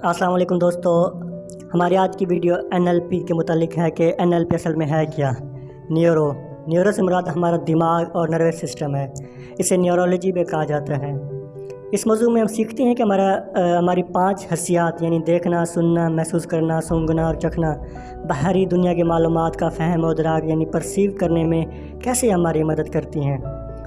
अस्सलाम वालेकुम दोस्तों, हमारी आज की वीडियो NLP के मुतालिक है कि NLP असल में है क्या। न्यूरो से मुराद हमारा दिमाग और नर्वस सिस्टम है। इसे न्यूरोलॉजी भी कहा जाता है। इस मौजू में हम सीखते हैं कि हमारी 5 हसियात यानी देखना, सुनना, महसूस करना, सूंघना और चखना बाहरी दुनिया की मालूमात का फ़हम और इदराक यानी परसीव करने में कैसे हमारी मदद करती हैं,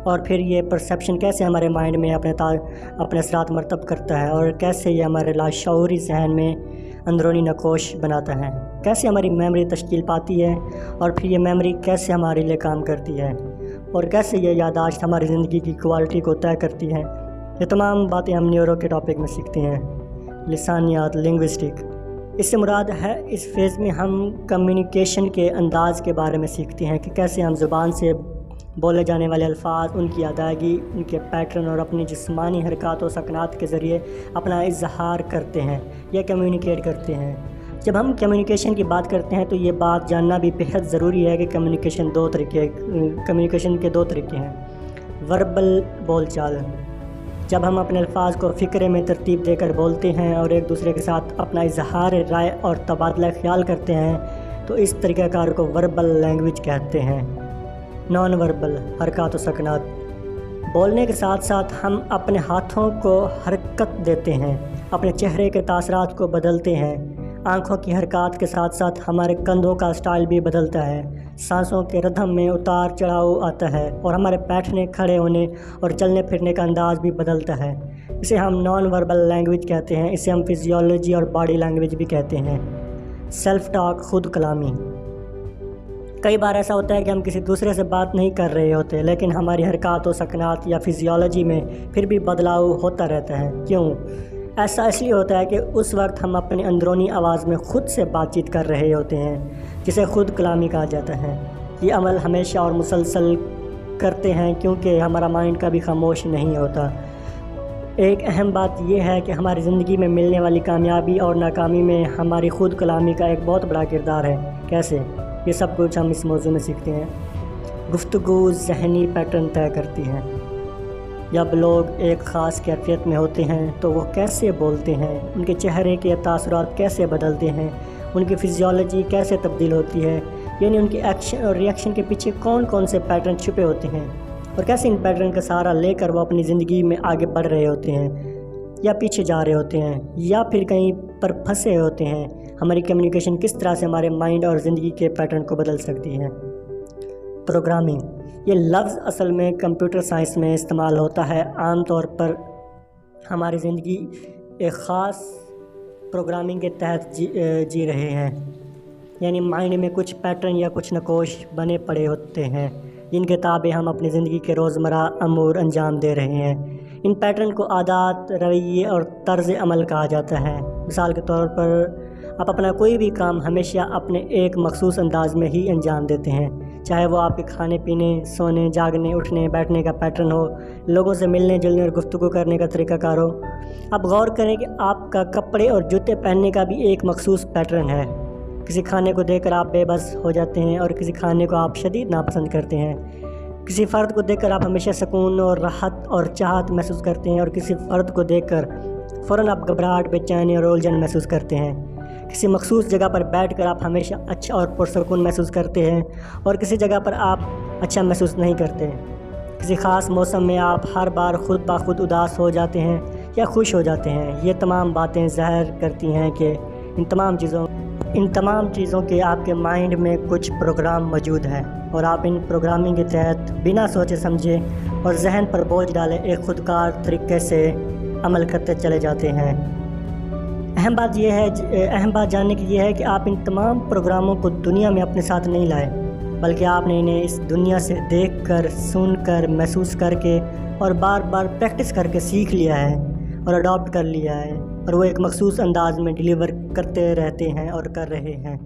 और फिर ये परसेप्शन कैसे हमारे माइंड में अपने असरात मरतब करता है, और कैसे ये हमारे लाशऊरी जहन में अंदरूनी नकोश बनाता है, कैसे हमारी मेमोरी तश्कील पाती है, और फिर ये मेमोरी कैसे हमारे लिए काम करती है, और कैसे ये याददाश्त हमारी ज़िंदगी की क्वालिटी को तय करती है। ये तमाम बातें हम न्यूरो के टॉपिक में सीखते हैं। लिसानियात, लिंग्विस्टिक, इससे मुराद है इस फेज़ में हम कम्युनिकेशन के अंदाज़ के बारे में सीखते हैं कि कैसे हम ज़ुबान से बोले जाने वाले अल्फाज, उनकी अदायगी, उनके पैटर्न और अपनी जिस्मानी हरकत और सकनात के ज़रिए अपना इजहार करते हैं या कम्युनिकेट करते हैं। जब हम कम्युनिकेशन की बात करते हैं तो ये बात जानना भी बेहद ज़रूरी है कि कम्युनिकेशन के दो तरीके हैं। वर्बल बोलचाल, जब हम अपने अल्फाज को फ़िक्रे में तरतीब देकर बोलते हैं और एक दूसरे के साथ अपना इजहार राय और तबादला ख्याल करते हैं तो इस तरीक़ाकार को वर्बल लैंग्वेज कहते हैं। नॉन वर्बल हरकत व सकनात, बोलने के साथ साथ हम अपने हाथों को हरकत देते हैं, अपने चेहरे के तासरात को बदलते हैं, आँखों की हरकत के साथ साथ हमारे कंधों का स्टाइल भी बदलता है, सांसों के रिदम में उतार चढ़ाव आता है और हमारे बैठने, खड़े होने और चलने फिरने का अंदाज़ भी बदलता है। इसे हम नॉन वर्बल लैंग्वेज कहते हैं। इसे हम फिजियोलॉजी और बॉडी लैंग्वेज भी कहते हैं। सेल्फ टॉक, खुद कलामी, कई बार ऐसा होता है कि हम किसी दूसरे से बात नहीं कर रहे होते लेकिन हमारी हरकत व सकनात या फिजियोलॉजी में फिर भी बदलाव होता रहता है। क्यों? ऐसा इसलिए होता है कि उस वक्त हम अपनी अंदरूनी आवाज़ में ख़ुद से बातचीत कर रहे होते हैं, जिसे खुद कलामी कहा जाता है। ये अमल हमेशा और मुसलसल करते हैं क्योंकि हमारा माइंड कभी खामोश नहीं होता। एक अहम बात यह है कि हमारी ज़िंदगी में मिलने वाली कामयाबी और नाकामी में हमारी खुद कलामी का एक बहुत बड़ा किरदार है। कैसे? ये सब कुछ हम इस मौजू में सीखते हैं। गुफ्तगू ज़हनी पैटर्न तय करती है। जब लोग एक ख़ास कैफियत में होते हैं तो वो कैसे बोलते हैं, उनके चेहरे के तासुरात कैसे बदलते हैं, उनकी फिजियोलॉजी कैसे तब्दील होती है, यानी उनके एक्शन और रिएक्शन के पीछे कौन कौन से पैटर्न छुपे होते हैं, और कैसे इन पैटर्न का सहारा लेकर वो अपनी ज़िंदगी में आगे बढ़ रहे होते हैं या पीछे जा रहे होते हैं या फिर कहीं पर फंसे होते हैं। हमारी कम्युनिकेशन किस तरह से हमारे माइंड और ज़िंदगी के पैटर्न को बदल सकती है। प्रोग्रामिंग, ये लफ्ज़ असल में कंप्यूटर साइंस में इस्तेमाल होता है। आम तौर पर हमारी ज़िंदगी एक ख़ास प्रोग्रामिंग के तहत जी रहे हैं, यानी माइंड में कुछ पैटर्न या कुछ नकोश बने पड़े होते हैं जिनके ताबे हम अपनी ज़िंदगी के रोज़मर्रा अमूर अंजाम दे रहे हैं। इन पैटर्न को आदत, रवैये और तर्ज़ अमल कहा जाता है। मिसाल के तौर पर आप अपना कोई भी काम हमेशा अपने एक मखसूस अंदाज में ही अंजाम देते हैं, चाहे वो आपके खाने पीने, सोने, जागने, उठने, बैठने का पैटर्न हो, लोगों से मिलने जुलने और गुफ्तगू करने का तरीक़ाकार हो। आप गौर करें कि आपका कपड़े और जूते पहनने का भी एक मखसूस पैटर्न है। किसी खाने को देखकर आप बेबस हो जाते हैं और किसी खाने को आप शदीद नापसंद करते हैं। किसी फ़र्द को देखकर आप हमेशा सुकून और राहत और चाहत महसूस करते हैं और किसी फ़र्द को देखकर फ़ौरन आप घबराहट, बेचैनी और उलझन महसूस करते हैं। किसी मखसूस जगह पर बैठकर आप हमेशा अच्छा और पुरसुकून महसूस करते हैं और किसी जगह पर आप अच्छा महसूस नहीं करते। किसी ख़ास मौसम में आप हर बार खुद ब खुद उदास हो जाते हैं या खुश हो जाते हैं। ये तमाम बातें ज़ाहिर करती हैं कि इन तमाम चीज़ों के आपके माइंड में कुछ प्रोग्राम मौजूद हैं और आप इन प्रोग्रामिंग के तहत बिना सोचे समझे और जहन पर बोझ डाले एक खुदकार तरीके से अमल करते चले जाते हैं। अहम बात जानने की ये है कि आप इन तमाम प्रोग्रामों को दुनिया में अपने साथ नहीं लाए, बल्कि आपने इन्हें इस दुनिया से देखकर, सुनकर, महसूस करके और बार बार प्रैक्टिस करके सीख लिया है और अडॉप्ट कर लिया है, और वो एक मखसूस अंदाज में डिलीवर करते रहते हैं और कर रहे हैं।